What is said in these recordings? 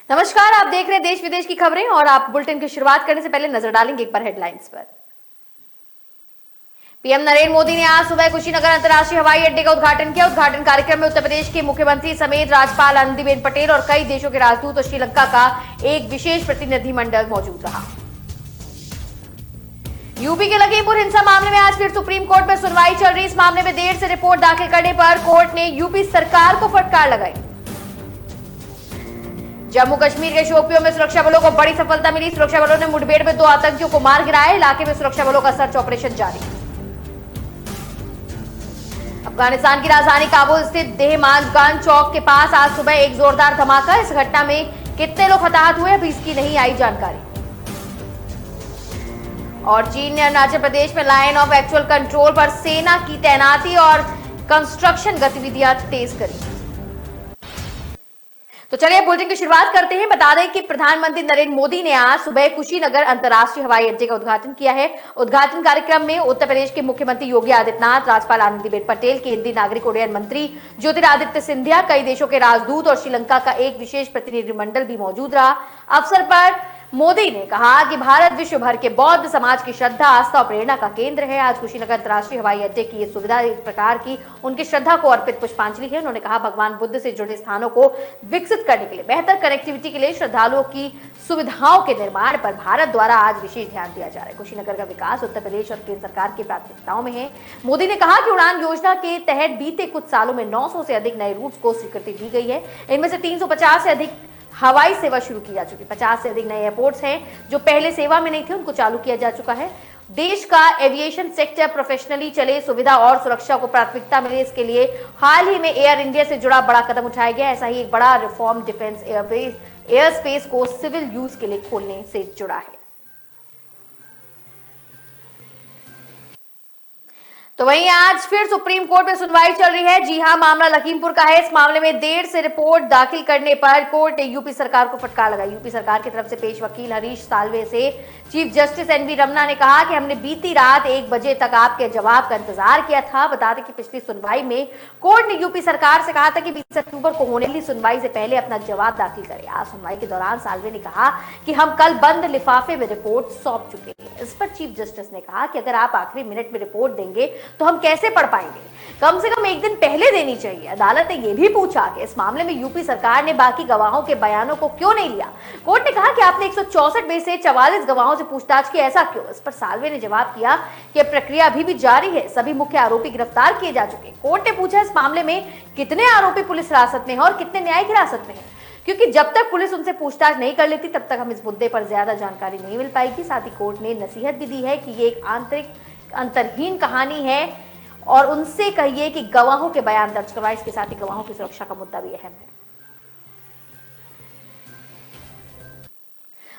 नमस्कार, आप देख रहे हैं देश विदेश की खबरें और आप बुलेटिन की शुरुआत करने से पहले नजर डालेंगे एक बार हेडलाइंस पर। पीएम नरेंद्र मोदी ने आज सुबह कुशीनगर अंतर्राष्ट्रीय हवाई अड्डे का उद्घाटन किया। उद्घाटन कार्यक्रम में उत्तर प्रदेश के मुख्यमंत्री समेत राज्यपाल आनंदीबेन पटेल और कई देशों के राजदूत और श्रीलंका का एक विशेष प्रतिनिधिमंडल मौजूद रहा। यूपी के लखीमपुर हिंसा मामले में आज फिर सुप्रीम कोर्ट में सुनवाई चल रही। इस मामले में देर से रिपोर्ट दाखिल करने पर कोर्ट ने यूपी सरकार को फटकार लगाई। जम्मू कश्मीर के शोपियों में सुरक्षा बलों को बड़ी सफलता मिली। सुरक्षा बलों ने मुठभेड़ में 2 आतंकियों को मार गिराया। इलाके में सुरक्षा बलों का सर्च ऑपरेशन जारी। अफगानिस्तान की राजधानी काबुल स्थित देहमानगंज चौक के पास आज सुबह एक जोरदार धमाका। इस घटना में कितने लोग हताहत हुए अभी इसकी नहीं आई जानकारी। और चीन ने अरुणाचल प्रदेश में लाइन ऑफ एक्चुअल कंट्रोल पर सेना की तैनाती और कंस्ट्रक्शन गतिविधियां तेज करी। तो चलिए बुलेटिन की शुरुआत करते हैं। बता दें कि प्रधानमंत्री नरेंद्र मोदी ने आज सुबह कुशीनगर अंतर्राष्ट्रीय हवाई अड्डे का उद्घाटन किया है। उद्घाटन कार्यक्रम में उत्तर प्रदेश के मुख्यमंत्री योगी आदित्यनाथ, राज्यपाल आनंदीबेन पटेल, केंद्रीय नागरिक उड्डयन मंत्री ज्योतिरादित्य सिंधिया, कई देशों के राजदूत और श्रीलंका का एक विशेष प्रतिनिधिमंडल भी मौजूद रहा। अवसर पर मोदी ने कहा कि भारत विश्व भर के बौद्ध समाज की श्रद्धा, आस्था और प्रेरणा का केंद्र है। आज कुशीनगर अंतर्राष्ट्रीय हवाई अड्डे की ये सुविधा एक प्रकार की उनकी श्रद्धा को अर्पित पुष्पांजलि है। उन्होंने कहा भगवान बुद्ध से जुड़े स्थानों को विकसित करने के लिए, बेहतर कनेक्टिविटी के लिए श्रद्धालुओं की सुविधाओं के निर्माण पर भारत द्वारा आज विशेष ध्यान दिया जा रहा है। कुशीनगर का विकास उत्तर प्रदेश और केंद्र सरकार की प्राथमिकताओं में है। मोदी ने कहा कि उड़ान योजना के तहत बीते कुछ सालों में 900 से अधिक नए रूट्स को स्वीकृति दी गई है। इनमें से 350 से अधिक हवाई सेवा शुरू की जा चुकी है। 50 से अधिक नए एयरपोर्ट्स हैं जो पहले सेवा में नहीं थे, उनको चालू किया जा चुका है। देश का एविएशन सेक्टर प्रोफेशनली चले, सुविधा और सुरक्षा को प्राथमिकता मिले, इसके लिए हाल ही में एयर इंडिया से जुड़ा बड़ा कदम उठाया गया। ऐसा ही एक बड़ा रिफॉर्म डिफेंस एयर स्पेस को सिविल यूज के लिए खोलने से जुड़ा है। तो वहीं आज फिर सुप्रीम कोर्ट में सुनवाई चल रही है। जी हां, मामला लखीमपुर का है। इस मामले में देर से रिपोर्ट दाखिल करने पर कोर्ट ने यूपी सरकार को फटकार लगाई। यूपी सरकार की तरफ से पेश वकील हरीश साल्वे से चीफ जस्टिस एनवी रमना ने कहा कि हमने बीती रात 1 बजे तक आपके जवाब का इंतजार किया था। बता दें कि पिछली सुनवाई में कोर्ट ने यूपी सरकार से कहा था कि 20 अक्टूबर को होने वाली सुनवाई से पहले अपना जवाब दाखिल करें। आज सुनवाई के दौरान साल्वे ने कहा कि हम कल बंद लिफाफे में रिपोर्ट सौंप चुके हैं। इस पर चीफ जस्टिस ने कहा कि अगर आप आखिरी मिनट में रिपोर्ट देंगे तो हम कैसे पढ़ पाएंगे, कम से कम एक दिन पहले देनी चाहिए। अदालत ने यह भी पूछा कि इस मामले में यूपी सरकार ने बाकी गवाहों के बयानों को क्यों नहीं लिया। कोर्ट ने कहा कि आपने 164 में से 44 गवाहों से पूछताछ की, ऐसा क्यों। इस पर साल्वे ने जवाब दिया कि प्रक्रिया अभी भी जारी है, सभी मुख्य आरोपी गिरफ्तार किए जा चुके। कोर्ट ने पूछा इस मामले में कितने आरोपी पुलिस हिरासत में है और कितने न्यायिक हिरासत में है, क्योंकि जब तक पुलिस उनसे पूछताछ नहीं कर लेती तब तक हम इस मुद्दे पर ज्यादा जानकारी नहीं मिल पाएगी। साथ ही कोर्ट ने नसीहत भी दी है कि ये एक अंतरहीन कहानी है और उनसे कहिए कि गवाहों के बयान दर्ज करवाएं। इसके साथ ही गवाहों की सुरक्षा का मुद्दा भी अहम है।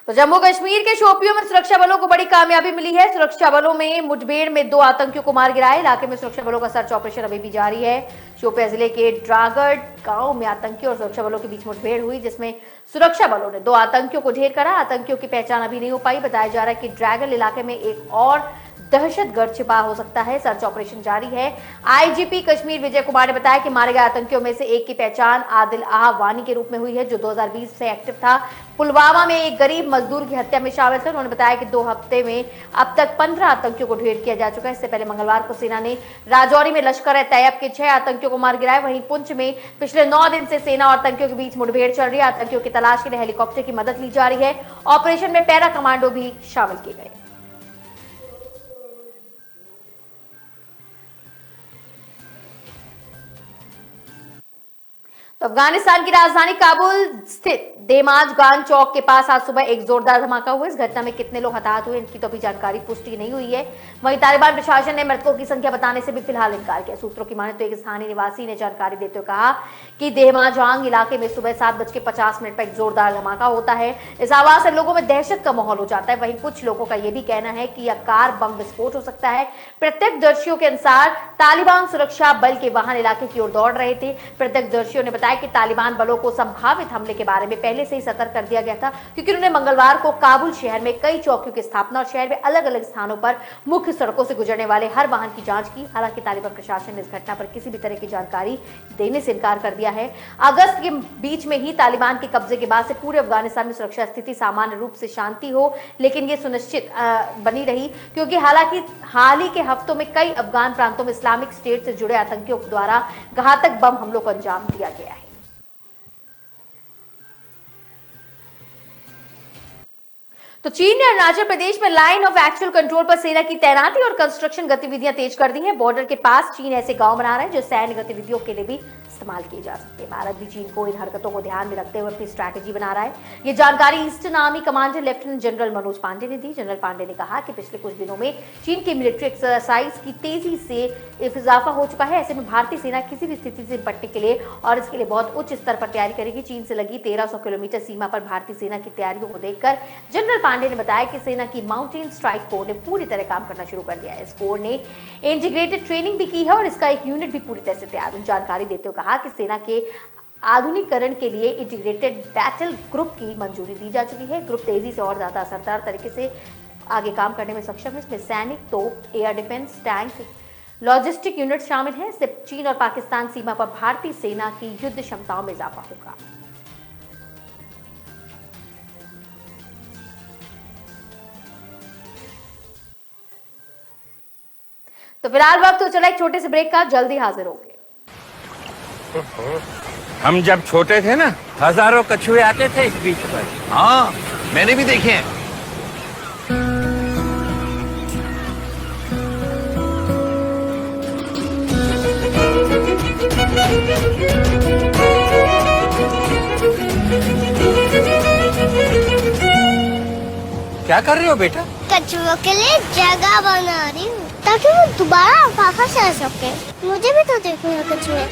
तो जम्मू कश्मीर के शोपियों में सुरक्षा बलों को बड़ी कामयाबी मिली है। सुरक्षा बलों में मुठभेड़ में 2 आतंकियों को मार गिराया। इलाके में सुरक्षा बलों का सर्च ऑपरेशन अभी भी जारी है। शोपिया जिले के ड्रागढ़ गांव में आतंकियों और सुरक्षा बलों के बीच मुठभेड़ हुई, जिसमें सुरक्षा बलों ने 2 आतंकियों को ढेर करा। आतंकियों की पहचान अभी नहीं हो पाई। बताया जा रहा है कि ड्रैगन इलाके में एक और दहशतगर्द छिपा हो सकता है। सर्च ऑपरेशन जारी है। आईजीपी कश्मीर विजय कुमार ने बताया कि मारे गए आतंकियों में से एक की पहचान आदिल वानी के रूप में हुई है, जो 2020 से एक्टिव था। पुलवामा में एक गरीब मजदूर की हत्या में शामिल थे। उन्होंने बताया कि 2 हफ्ते में अब तक 15 आतंकियों को ढेर किया जा चुका है। इससे पहले मंगलवार को सेना ने राजौरी में लश्कर-ए-तैयब के 6 आतंकियों को मार गिराया। वहीं पुंछ में पिछले 9 दिन से सेना और आतंकियों के बीच मुठभेड़ चल रही है। आतंकियों की तलाश के लिए हेलीकॉप्टर की मदद ली जा रही है। ऑपरेशन में पैरा कमांडो भी शामिल किए गए। तो अफगानिस्तान की राजधानी काबुल स्थित देहमानगंज चौक के पास आज सुबह एक जोरदार धमाका हुआ। इस घटना में कितने लोग हताहत हुए इनकी तो अभी जानकारी पुष्टि नहीं हुई है। वहीं तालिबान प्रशासन ने मृतकों की संख्या बताने से भी फिलहाल इनकार किया। सूत्रों की माने तो एक स्थानीय निवासी ने जानकारी देते हुए कहा कि देहमानगंज इलाके में सुबह 7:50 पर एक जोरदार धमाका होता है। इस आवाज से लोगों में दहशत का माहौल हो जाता है। वहीं कुछ लोगों का यह भी कहना है कि यह कार बम विस्फोट हो सकता है। प्रत्यक्षदर्शियों के अनुसार तालिबान सुरक्षा बल के वाहन इलाके की ओर दौड़ रहे थे। प्रत्यक्षदर्शियों ने बताया बताया कि तालिबान बलों को संभावित हमले के बारे में पहले से ही सतर्क कर दिया गया था, क्योंकि उन्होंने मंगलवार को काबुल शहर में कई चौकियों की स्थापना और शहर में अलग अलग स्थानों पर मुख्य सड़कों से गुजरने वाले हर वाहन की जांच की। हालांकि तालिबान प्रशासन ने इस घटना पर किसी भी तरह की जानकारी देने से इनकार कर दिया है। अगस्त के बीच में ही तालिबान के कब्जे के बाद से पूरे अफगानिस्तान में सुरक्षा स्थिति सामान्य रूप से शांति हो, लेकिन यह सुनिश्चित बनी रही, क्योंकि हालांकि हाल ही के हफ्तों में कई अफगान प्रांतों में इस्लामिक स्टेट से जुड़े आतंकियों द्वारा घातक बम हमलों को अंजाम दिया गया है। तो चीन ने अरुणाचल प्रदेश में लाइन ऑफ एक्चुअल कंट्रोल पर सेना की तैनाती और कंस्ट्रक्शन गतिविधियां तेज कर दी हैं। बॉर्डर के पास चीन ऐसे गांव बना रहा है जो सैन्य गतिविधियों के लिए भी इस्तेमाल किए जा सकते हैं। भारत भी चीन को इन हरकतों को ध्यान में रखते हुए अपनी स्ट्रैटेजी बना रहा है। ये जानकारी eastern army commander lieutenant general Manoj Pande ने दी। जनरल पांडे ने कहा कि पिछले कुछ दिनों में चीन की मिलिट्री एक्सरसाइज की तेजी से इजाफा हो चुका है। ऐसे में भारतीय सेना किसी भी स्थिति से निपटने के लिए और इसके लिए बहुत उच्च स्तर पर तैयारी करेगी। चीन से लगी 1300 किलोमीटर सीमा पर भारतीय सेना की तैयारियों को देखकर जनरल पांडे ने बताया कि सेना की माउंटेन स्ट्राइक कोर ने पूरी तरह काम करना शुरू कर दिया है। इस कोर ने इंटीग्रेटेड ट्रेनिंग भी की है और इसका एक यूनिट भी पूरी तरह से तैयार है। जानकारी देते हुए कहा कि सेना के आधुनिकीकरण के लिए इंटीग्रेटेड बैटल ग्रुप की मंजूरी दी जा चुकी है। ग्रुप तेजी से और ज्यादा असरदार तरीके से आगे काम करने में सक्षम है। इसमें सैनिक, तोप, air defence, tank, logistic unit शामिल हैं। इससे चीन और पाकिस्तान सीमा पर भारतीय सेना की युद्ध क्षमताओं में इजाफा होगा। तो फिलहाल वक्त तो चला एक छोटे से ब्रेक का, जल्दी हाजिर होंगे। हम जब छोटे थे ना, हजारों कछुए आते थे इस बीच पर। हाँ, मैंने भी देखे हैं। क्या कर रहे हो बेटा? कछुओं के लिए जगह बना रही हूँ ताकि वो दोबारा वापस आ सके। मुझे भी तो देखना है कछुए।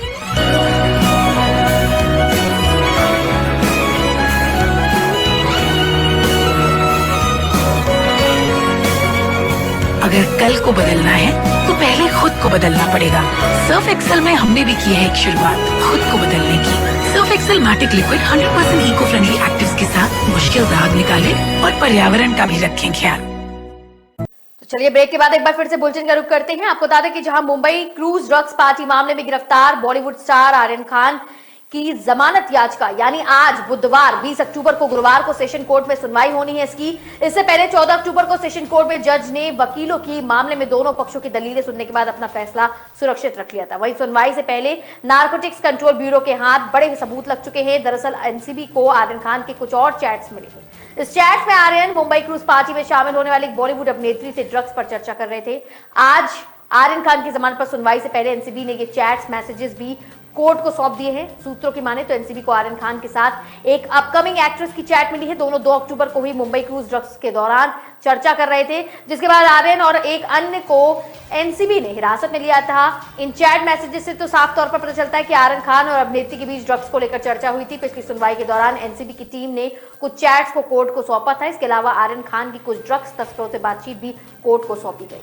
अगर कल को बदलना है तो पहले खुद को बदलना पड़ेगा। सर्फ एक्सेल में हमने भी की है एक शुरुआत खुद को बदलने की। Surf Excel Matic liquid 100% eco friendly actives के साथ मुश्किल दाग निकाले और पर्यावरण का भी रखें ख्याल। तो चलिए ब्रेक के बाद एक बार फिर से बुलेटिन का रुख करते हैं। आपको बता दें कि जहां मुंबई क्रूज ड्रग्स पार्टी मामले में गिरफ्तार बॉलीवुड स्टार आर्यन खान की जमानत याचिका यानी आज बुधवार 20 अक्टूबर को गुरुवार को सेशन कोर्ट में सुनवाई होनी है इसकी। इससे पहले 14 अक्टूबर को सेशन कोर्ट में जज ने वकीलों की मामले में दोनों पक्षों की दलीलें सुनने के बाद अपना फैसला सुरक्षित रख लिया था। वहीं सुनवाई से पहले नारकोटिक्स कंट्रोल ब्यूरो के हाथ बड़े सबूत लग चुके हैं। दरअसल एनसीबी को आर्यन खान के कुछ और चैट्स मिले थे। इस चैट्स में आर्यन मुंबई क्रूज पार्टी में शामिल होने वाली एक बॉलीवुड अभिनेत्री से ड्रग्स पर चर्चा कर रहे थे। आज आर्यन खान की जमानत पर सुनवाई से पहले एनसीबी ने ये चैट्स मैसेजेस भी कोर्ट को सौंप दिए हैं। सूत्रों की माने तो एनसीबी को आर्यन खान के साथ एक अपकमिंग एक्ट्रेस की चैट मिली है। दोनों 2 अक्टूबर को हुई मुंबई क्रूज ड्रग्स के दौरान चर्चा कर रहे थे, जिसके बाद आर्यन और एक अन्य को एनसीबी ने हिरासत में लिया था। इन चैट मैसेजेस से तो साफ तौर पर पता चलता है कि आर्यन खान और अभिनेत्री के बीच ड्रग्स को लेकर चर्चा हुई थी। पिछली सुनवाई के दौरान एनसीबी की टीम ने कुछ चैट्स को कोर्ट को सौंपा था। इसके अलावा आर्यन खान की कुछ ड्रग्स तस्करों से बातचीत भी कोर्ट को सौंपी गई।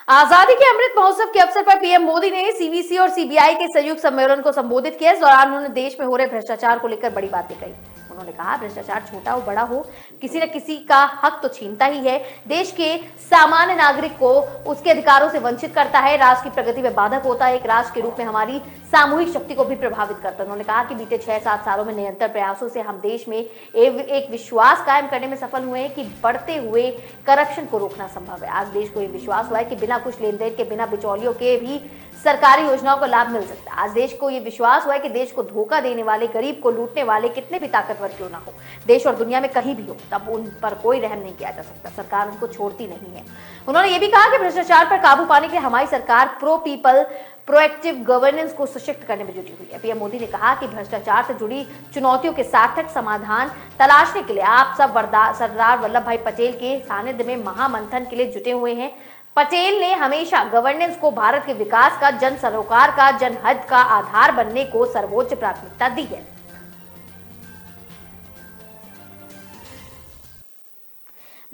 आजादी के अमृत महोत्सव के अवसर पर पीएम मोदी ने सीवीसी और सीबीआई के संयुक्त सम्मेलन को संबोधित किया। इस दौरान उन्होंने देश में हो रहे भ्रष्टाचार को लेकर बड़ी बातें कही। उन्होंने कहा, भ्रष्टाचार छोटा हो बड़ा हो, किसी न किसी का हक तो छीनता ही है। देश के सामान्य नागरिक को उसके अधिकारों से वंचित करता है, राष्ट्र की प्रगति में बाधक होता है, एक राष्ट्र के रूप में हमारी सामूहिक शक्ति को भी प्रभावित करता है। उन्होंने कहा कि बीते 6-7 सालों में निरंतर प्रयासों से हम देश में एक विश्वास कायम करने में सफल हुए हैं कि बढ़ते हुए करप्शन को रोकना संभव है। आज देश को यह विश्वास हुआ है कि बिना कुछ लेन देन के, बिना बिचौलियों के भी सरकारी योजनाओं का लाभ मिल सकता है। आज देश को यह विश्वास हुआ है कि देश को धोखा देने वाले, गरीब को लूटने वाले कितने भी ताकतवर क्यों ना हो, देश और दुनिया में कहीं भी हो, तब उन पर कोई रहम नहीं किया जा सकता। सरकार उनको छोड़ती नहीं है। उन्होंने ये भी कहा कि भ्रष्टाचार पर काबू पाने के लिए हमारी सरकार प्रो पीपल, प्रोएक्टिव गवर्नेंस को सशक्त करने में जुटी हुई है। पीएम मोदी ने कहा कि भ्रष्टाचार से जुड़ी चुनौतियों के सार्थक समाधान तलाशने के लिए आप सब सरदार वल्लभ भाई पटेल के सानिध्य में महामंथन के लिए जुटे हुए हैं। पटेल ने हमेशा गवर्नेंस को भारत के विकास का, जन सरोकार का, जनहित का आधार बनने को सर्वोच्च प्राथमिकता दी है।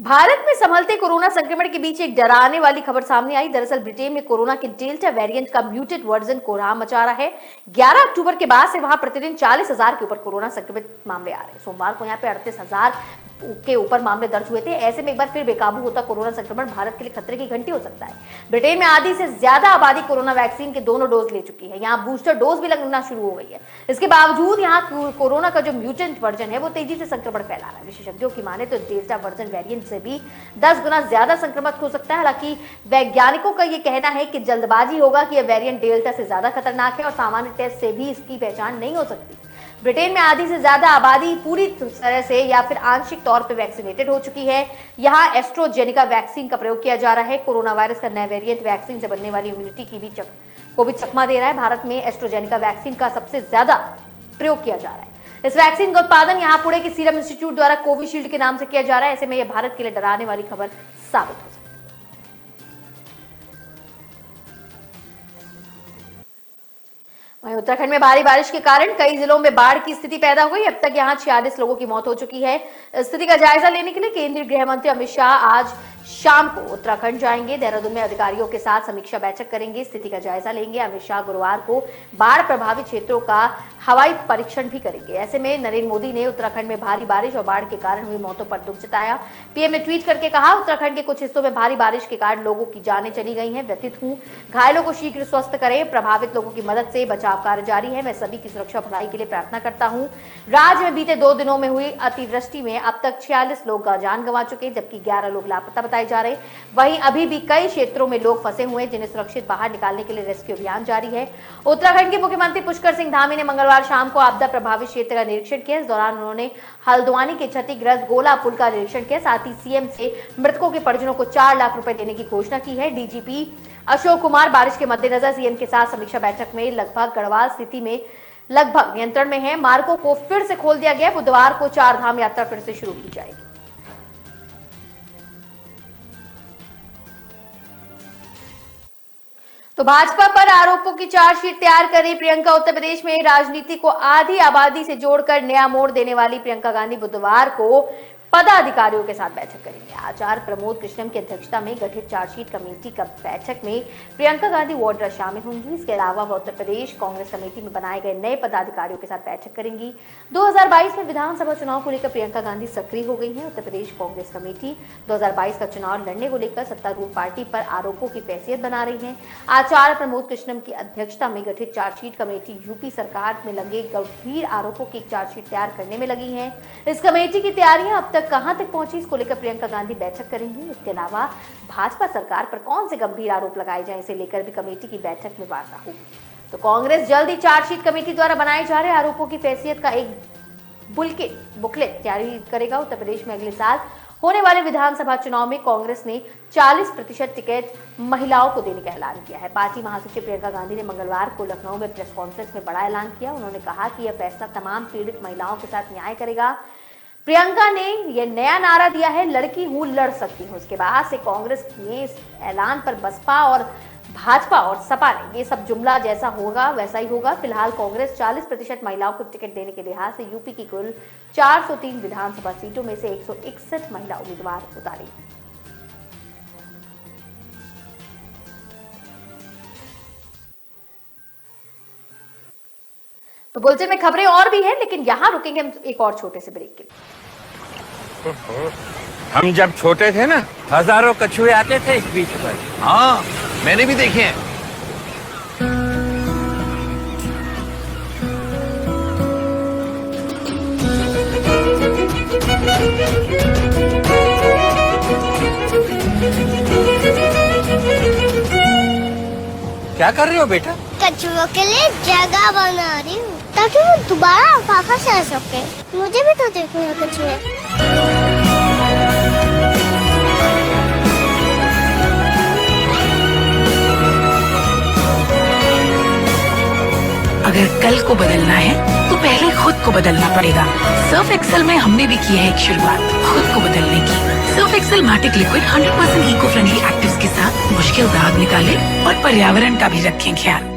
भारत में संभलते कोरोना संक्रमण के बीच एक डराने वाली खबर सामने आई। दरअसल ब्रिटेन में कोरोना के डेल्टा वेरिएंट का म्यूटेड वर्जन कोहराम मचा रहा है। 11 अक्टूबर के बाद से वहां प्रतिदिन 40,000 के ऊपर कोरोना संक्रमित मामले आ रहे हैं। सोमवार को यहां पे 38,000 के ऊपर मामले दर्ज हुए थे। ऐसे में एक बार फिर बेकाबू होता कोरोना संक्रमण भारत के लिए खतरे की घंटी हो सकता है। ब्रिटेन में आधी से ज्यादा आबादी कोरोना वैक्सीन के दोनों डोज ले चुकी है। यहाँ बूस्टर डोज भी लगना शुरू हो गई है। इसके बावजूद यहाँ कोरोना का जो म्यूटेंट वर्जन है वो तेजी से संक्रमण फैला रहा है। विशेषज्ञों की माने तो डेल्टा वर्जन वेरिएंट से भी 10 गुना ज्यादा संक्रमक हो सकता है। हालांकि वैज्ञानिकों का यह कहना है कि जल्दबाजी होगा कि यह वेरिएंट डेल्टा से ज्यादा खतरनाक है और सामान्य टेस्ट से भी इसकी पहचान नहीं हो सकती। ब्रिटेन में आधी से ज्यादा आबादी पूरी तरह से या फिर आंशिक तौर पर वैक्सीनेटेड हो चुकी है। यहाँ एस्ट्रोजेनिका वैक्सीन का प्रयोग किया जा रहा है। कोरोना वायरस का नया वेरिएंट वैक्सीन से बनने वाली इम्यूनिटी को भी चकमा दे रहा है। भारत में एस्ट्रोजेनिका वैक्सीन का सबसे ज्यादा प्रयोग किया जा रहा है। इस वैक्सीन का उत्पादन यहाँ पुणे के सीरम इंस्टीट्यूट द्वारा कोविशील्ड के नाम से किया जा रहा है। ऐसे में यह भारत के लिए डराने वाली खबर साबित हो सकती है। वहीं उत्तराखंड में भारी बारिश के कारण कई जिलों में बाढ़ की स्थिति पैदा हुई। अब तक यहां 46 लोगों की मौत हो चुकी है। स्थिति का जायजा लेने के लिए केंद्रीय गृह मंत्री अमित शाह आज शाम को उत्तराखंड जाएंगे। देहरादून में अधिकारियों के साथ समीक्षा बैठक करेंगे, स्थिति का जायजा लेंगे। अमित शाह गुरुवार को बाढ़ प्रभावित क्षेत्रों का हवाई परीक्षण भी करेंगे। ऐसे में नरेंद्र मोदी ने उत्तराखंड में भारी बारिश और बाढ़ के कारण हुई मौतों पर दुख जताया। पीएम ने ट्वीट करके कहा, उत्तराखंड के कुछ हिस्सों में भारी बारिश के कारण लोगों की जानें चली गई हैं। व्यथित हूं, घायलों को शीघ्र स्वस्थ करें। प्रभावित लोगों की मदद से बचाव कार्य जारी है। मैं सभी की सुरक्षा भलाई के लिए प्रार्थना करता हूं। राज्य में बीते 2 दिनों में हुई अतिवृष्टि में अब तक 46 लोग जान गंवा चुके, जबकि 11 लोग लापता बताए जा रहे। वहीं अभी भी कई क्षेत्रों में लोग फंसे हुए हैं, जिन्हें सुरक्षित बाहर निकालने के लिए रेस्क्यू अभियान जारी है। उत्तराखंड के मुख्यमंत्री पुष्कर सिंह धामी ने मंगलवार शाम को आपदा प्रभावित क्षेत्र का निरीक्षण किया। इस दौरान उन्होंने हल्द्वानी के क्षतिग्रस्त गोला पुल का निरीक्षण किया। साथ ही सीएम से मृतकों के परिजनों को 4 लाख रुपए देने की घोषणा की है। डीजीपी अशोक कुमार बारिश के मद्देनजर सीएम के साथ समीक्षा बैठक में लगभग गढ़वाल स्थिति में लगभग नियंत्रण में है। मार्गों को फिर से खोल दिया गया। बुधवार को 4 धाम यात्रा फिर से शुरू की जाएगी। तो भाजपा पर आरोपों की चार्जशीट तैयार कर रही प्रियंका, उत्तर प्रदेश में राजनीति को आधी आबादी से जोड़कर नया मोड़ देने वाली प्रियंका गांधी बुधवार को पदाधिकारियों के साथ बैठक करेंगे। आचार्य प्रमोद कृष्णम की अध्यक्षता में गठित चार्जशीट कमेटी का बैठक में प्रियंका गांधी वाड्रा शामिल होंगी। इसके अलावा वह उत्तर प्रदेश कांग्रेस कमेटी में बनाए गए नए पदाधिकारियों के साथ बैठक करेंगी। 2022 में विधानसभा चुनाव को लेकर प्रियंका गांधी सक्रिय हो गई हैं। उत्तर प्रदेश कांग्रेस कमेटी 2022 का चुनाव लड़ने को लेकर सत्तारूढ़ पार्टी पर आरोपों की हैसियत बना रही है। आचार्य प्रमोद कृष्णम की अध्यक्षता में गठित चार्जशीट कमेटी यूपी सरकार में लगे गंभीर आरोपों की एक चार्जशीट तैयार करने में लगी है। इस कमेटी की तैयारियां अब तक कहां तक पहुंची, इसको लेकर प्रियंका गांधी बैठक करेंगी। इसके अलावा भाजपा सरकार पर कौन से गंभीर आरोप लगाए जाएं, इसे लेकर भी कमेटी की बैठक में वार्ता होगी। तो कांग्रेस जल्द ही चार्जशीट कमेटी द्वारा बनाए जा रहे आरोपों की हैसियत का एक बुकलेट जारी करेगा। उत्तर प्रदेश में अगले साल होने वाले विधानसभा चुनाव में कांग्रेस ने 40% टिकट महिलाओं को देने का ऐलान किया है। पार्टी महासचिव प्रियंका गांधी ने मंगलवार को लखनऊ में प्रेस कॉन्फ्रेंस में बड़ा ऐलान किया। उन्होंने कहा कि यह फैसला तमाम पीड़ित महिलाओं के साथ न्याय करेगा। प्रियंका ने यह नया नारा दिया है, लड़की हूं लड़ सकती हूं। इसके बाद से कांग्रेस ने इस ऐलान पर बसपा और भाजपा और सपा ने ये सब जुमला जैसा होगा वैसा ही होगा। फिलहाल कांग्रेस 40% महिलाओं को टिकट देने के लिहाज से यूपी की कुल 403 विधानसभा सीटों में से 161 महिला उम्मीदवार उतारेगी। तो बुलेटिन में खबरें और भी हैं, लेकिन यहां रुकेंगे हम एक और छोटे से ब्रेक के लिए। हम जब छोटे थे ना, हजारों कछुए आते थे इस बीच पर। हाँ, मैंने भी देखे हैं। क्या कर रही हो बेटा? कछुओं के लिए जगह बना रही हूँ ताकि वो दोबारा वापस आ सके। मुझे भी तो देखो कछुए। अगर कल को बदलना है तो पहले खुद को बदलना पड़ेगा। सर्फ एक्सेल में हमने भी की है एक शुरुआत खुद को बदलने की। Surf Excel Matic liquid 100% eco friendly actives के साथ मुश्किल दाग निकाले और पर्यावरण का भी रखें ख्याल।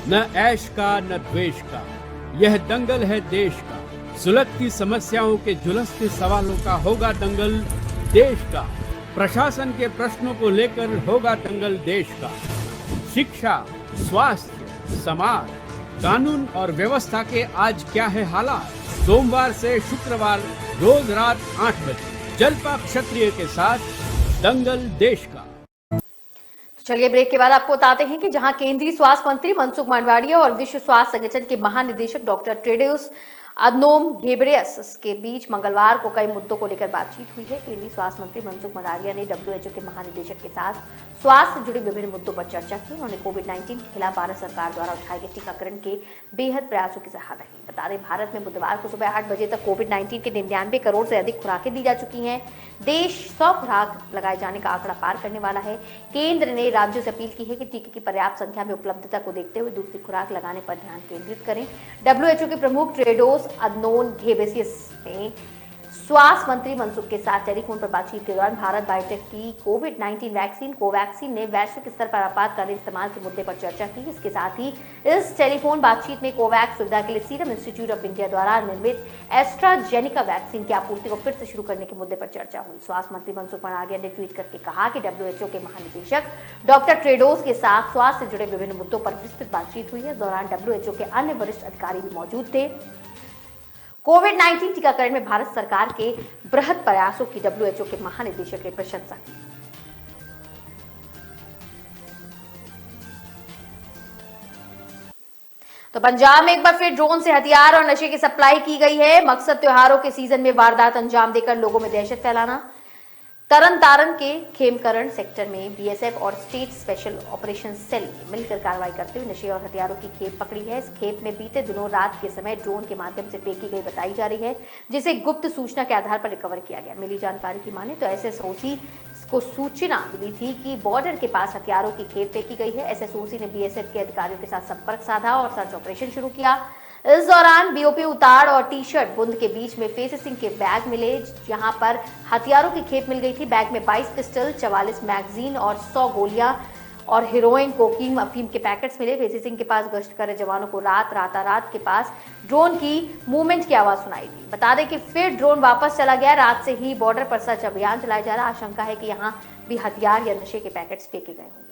न ऐश का न द्वेष का, यह दंगल है देश का। सुलगती समस्याओं के झुलसते सवालों का होगा दंगल देश का। प्रशासन के प्रश्नों को लेकर होगा दंगल देश का। शिक्षा, स्वास्थ्य, समाज, कानून और व्यवस्था के आज क्या है हालात। सोमवार से शुक्रवार रोज रात 8 बजे जलपा क्षत्रिय के साथ दंगल देश का। चलिए ब्रेक के बाद आपको बताते हैं कि जहां केंद्रीय स्वास्थ्य मंत्री मनसुख मांडविया और विश्व स्वास्थ्य संगठन के महानिदेशक डॉक्टर टेड्रोस अदनोम घेब्रेयेसस के बीच मंगलवार को कई मुद्दों को लेकर बातचीत हुई है। केंद्रीय स्वास्थ्य मंत्री मनसुख मांडविया ने WHO के महानिदेशक के साथ स्वास्थ्य से जुड़े विभिन्न मुद्दों पर चर्चा की। उन्होंने कोविड-19 के खिलाफ भारत सरकार द्वारा उठाए गए टीकाकरण के बेहद प्रयासों की सराहना की। बता दें, भारत में बुधवार को सुबह 8 बजे तक कोविड-19 के 99 करोड़ से अधिक खुराकें दी जा चुकी हैं। देश 100 खुराक लगाए जाने का आंकड़ा पार करने वाला है। केंद्र ने राज्यों से अपील की है कि टीके की पर्याप्त संख्या में उपलब्धता को देखते हुए दूसरी खुराक लगाने पर ध्यान केंद्रित करें। WHO के प्रमुख टेड्रोस अदनोम घेब्रेयेसस ने स्वास्थ्य मंत्री मनसुख के साथ टेलीफोन पर बातचीत के दौरान भारत बायोटेक की कोविड-19 वैक्सीन कोवैक्सीन ने वैश्विक स्तर पर आपातकालीन इस्तेमाल के मुद्दे पर चर्चा की। इसके साथ ही इस टेलीफोन बातचीत में कोवैक्स सुविधा के लिए सीरम इंस्टीट्यूट ऑफ इंडिया द्वारा निर्मित एस्ट्राजेनेका वैक्सीन की आपूर्ति को फिर से शुरू करने के मुद्दे पर चर्चा हुई। स्वास्थ्य मंत्री मनसुख मांडविया ने ट्वीट करके कहा कि WHO के महानिदेशक डॉक्टर टेड्रोस के साथ स्वास्थ्य से जुड़े विभिन्न मुद्दों पर विस्तृत बातचीत हुई है। इस दौरान WHO के अन्य वरिष्ठ अधिकारी भी मौजूद थे। कोविड-19 टीकाकरण में भारत सरकार के बृहद प्रयासों की WHO के महानिदेशक ने प्रशंसा की। तो पंजाब में एक बार फिर ड्रोन से हथियार और नशे की सप्लाई की गई है। मकसद त्योहारों के सीजन में वारदात अंजाम देकर लोगों में दहशत फैलाना। तरन तारण के खेमकरण सेक्टर में BSF और स्टेट स्पेशल ऑपरेशन सेल मिलकर कार्रवाई करते हुए नशे और हथियारों की खेप पकड़ी है। इस खेप में बीते दिनों रात के समय ड्रोन के माध्यम से फेंकी गई बताई जा रही है, जिसे गुप्त सूचना के आधार पर रिकवर किया गया। मिली जानकारी की माने तो SSOC को सूचना मिली थी कि बॉर्डर के पास हथियारों की खेप फेंकी गई है। SSOC ने BSF के अधिकारियों के साथ संपर्क साधा और सर्च ऑपरेशन शुरू किया। इस दौरान BOP उताड़ और टी-शर्ट बुंद के बीच में फेसिंग के बैग मिले, जहां पर हथियारों की खेप मिल गई थी। बैग में 22 पिस्टल, 44 मैगजीन और 100 गोलियां और हेरोइन, कोकीन, अफीम के पैकेट्स मिले। फेसिंग के पास गश्त कर रहे जवानों को रात के पास ड्रोन की मूवमेंट की आवाज सुनाई दी। बता दें कि फिर ड्रोन वापस चला गया। रात से ही बॉर्डर पर सर्च अभियान चलाया जा रहा। आशंका है कि यहाँ भी हथियार या नशे के पैकेट्स फेंके गए होंगे।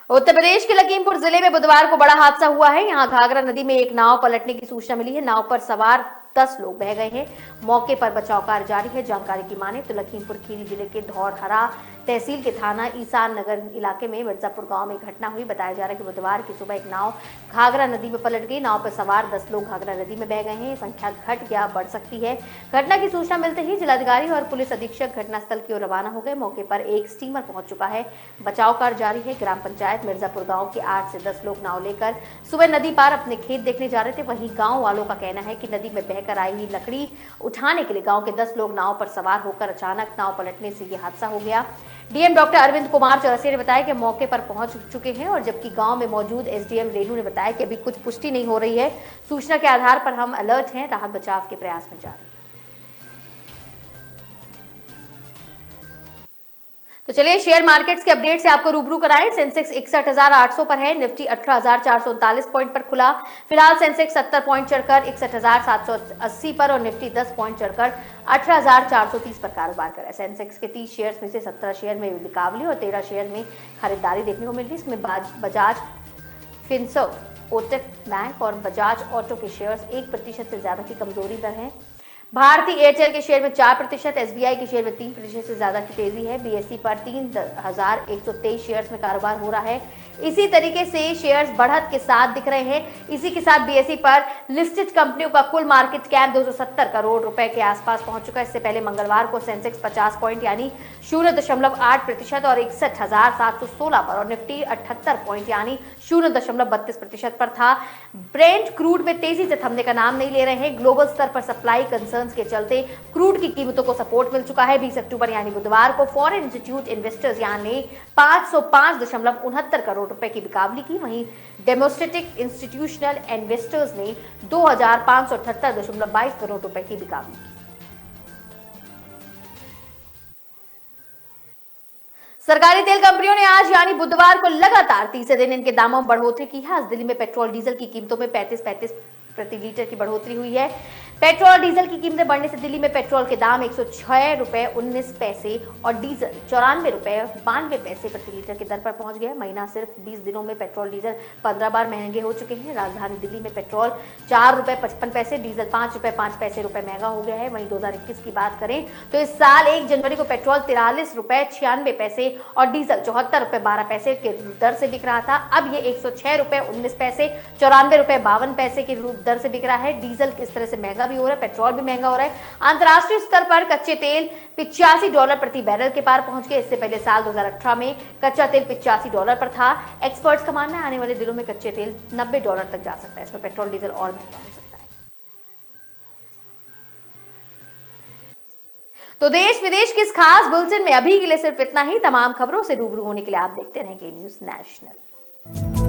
उत्तर प्रदेश के लखीमपुर जिले में बुधवार को बड़ा हादसा हुआ है। यहां घाघरा नदी में एक नाव पलटने की सूचना मिली है। नाव पर सवार 10 लोग बह गए हैं। मौके पर बचाव कार्य जारी है। जानकारी की माने तो लखीमपुर खीरी जिले के धौरहरा तहसील के थाना ईसान नगर इलाके में मिर्जापुर गांव में घटना हुई। बताया जा रहा है कि बुधवार की सुबह एक नाव घाघरा नदी में पलट गई। नाव पर सवार 10 लोग घाघरा नदी में बह गए हैं। संख्या घट या बढ़ सकती है। घटना की सूचना मिलते ही जिलाधिकारी और पुलिस अधीक्षक घटनास्थल की ओर रवाना हो गए। मौके पर एक स्टीमर पहुंच चुका है। बचाव कार्य जारी है। ग्राम पंचायत मिर्जापुर गाँव के 8 से 10 लोग नाव लेकर सुबह नदी पार अपने खेत देखने जा रहे थे। वहीं गाँव वालों का कहना है कि नदी में बहकर आई हुई लकड़ी उठाने के लिए गाँव के 10 लोग नाव पर सवार होकर अचानक नाव पलटने से यह हादसा हो गया। डीएम डॉक्टर अरविंद कुमार चौरसिया ने बताया कि मौके पर पहुंच चुके हैं और जबकि गांव में मौजूद एसडीएम रेणु ने बताया कि अभी कुछ पुष्टि नहीं हो रही है। सूचना के आधार पर हम अलर्ट हैं, राहत बचाव के प्रयास में जारी। तो चलिए शेयर मार्केट्स के अपडेट से आपको रूबरू कराएं। सेंसेक्स 61,800 पर है। निफ्टी 18,439 पॉइंट पर खुला। फिलहाल सेंसेक्स 70 पॉइंट चढ़कर 61,780 पर और निफ्टी 10 पॉइंट चढ़कर 18,430 पर कारोबार कर रहा है। सेंसेक्स के 30 शेयर्स में से 17 शेयर में बिकावली और 13 शेयर में खरीदारी देखने को मिल रही है। इसमें बजाज फिनसर्व, कोटक बैंक और बजाज ऑटो के शेयर्स 1% से ज्यादा की कमजोरी पर हैं। भारतीय एयरटेल के शेयर में 4%, एसबीआई के शेयर में 3% से ज्यादा की तेजी है। बीएसई पर 3,123 शेयर्स में कारोबार हो रहा है। इसी तरीके से शेयर्स बढ़त के साथ दिख रहे हैं। इसी के साथ बीएसई पर लिस्टेड कंपनियों का कुल मार्केट कैप 270 करोड़ रुपए के आसपास पहुंच चुका है। इससे पहले मंगलवार को सेंसेक्स 50 पॉइंट यानी 0.8% और 61,716 पर और निफ्टी 78 पॉइंट यानी 0.32% पर था। ब्रेंट क्रूड में तेजी से थमने का नाम नहीं ले रहे हैं। ग्लोबल स्तर पर सप्लाई कंसर्न्स के चलते क्रूड की कीमतों को सपोर्ट मिल चुका है। 20 अक्टूबर यानी बुधवार को फॉरेन इंस्टीट्यूट इन्वेस्टर्स यानी 505.69 करोड़ रुपए की बिकावली की। वहीं डेमोस्टेटिक इंस्टीट्यूशनल इन्वेस्टर्स ने 2,578.22 करोड़ रुपए की बिकावली की। सरकारी तेल कंपनियों ने आज यानी बुधवार को लगातार तीसरे दिन इनके दामों में बढ़ोतरी की है। आज दिल्ली में पेट्रोल डीजल की कीमतों में 35 प्रति लीटर की बढ़ोतरी हुई है। पेट्रोल और डीजल की कीमतें बढ़ने से दिल्ली में पेट्रोल के दाम 106 रुपए 19 पैसे और डीजल 94 रुपए 92 पैसे प्रति लीटर की दर पर पहुंच गया। महीना सिर्फ 20 दिनों में पेट्रोल डीजल 15 बार महंगे हो चुके हैं। राजधानी दिल्ली में पेट्रोल 4 रुपए 55 पैसे, डीजल 5 रुपए 5 पैसे महंगा हो गया है। वहीं 2021 की बात करें तो इस साल 1 जनवरी को पेट्रोल 43 रुपए 96 पैसे और डीजल 74 रुपए 12 पैसे के दर से बिक रहा था। अब ये 106 रुपए 19 पैसे 94 रुपए 52 पैसे की दर से बिक रहा है। डीजल किस तरह से महंगा भी हो रहा है, पेट्रोल भी महंगा हो रहा है। अंतर्राष्ट्रीय स्तर पर कच्चे तेल $85 प्रति बैरल के पार पहुंच गए। इससे पहले साल 2018 में कच्चा तेल $85 पर था। एक्सपर्ट्स का मानना है आने वाले दिनों में कच्चे तेल $90 तक जा सकता है। इसमें पेट्रोल डीजल और महंगा हो सकता है। तो देश विदेश की इस खास बुलेटिन में अभी के लिए सिर्फ इतना ही। तमाम खबरों से रूबरू होने के लिए आप देखते रहेंगे न्यूज़ नेशनल।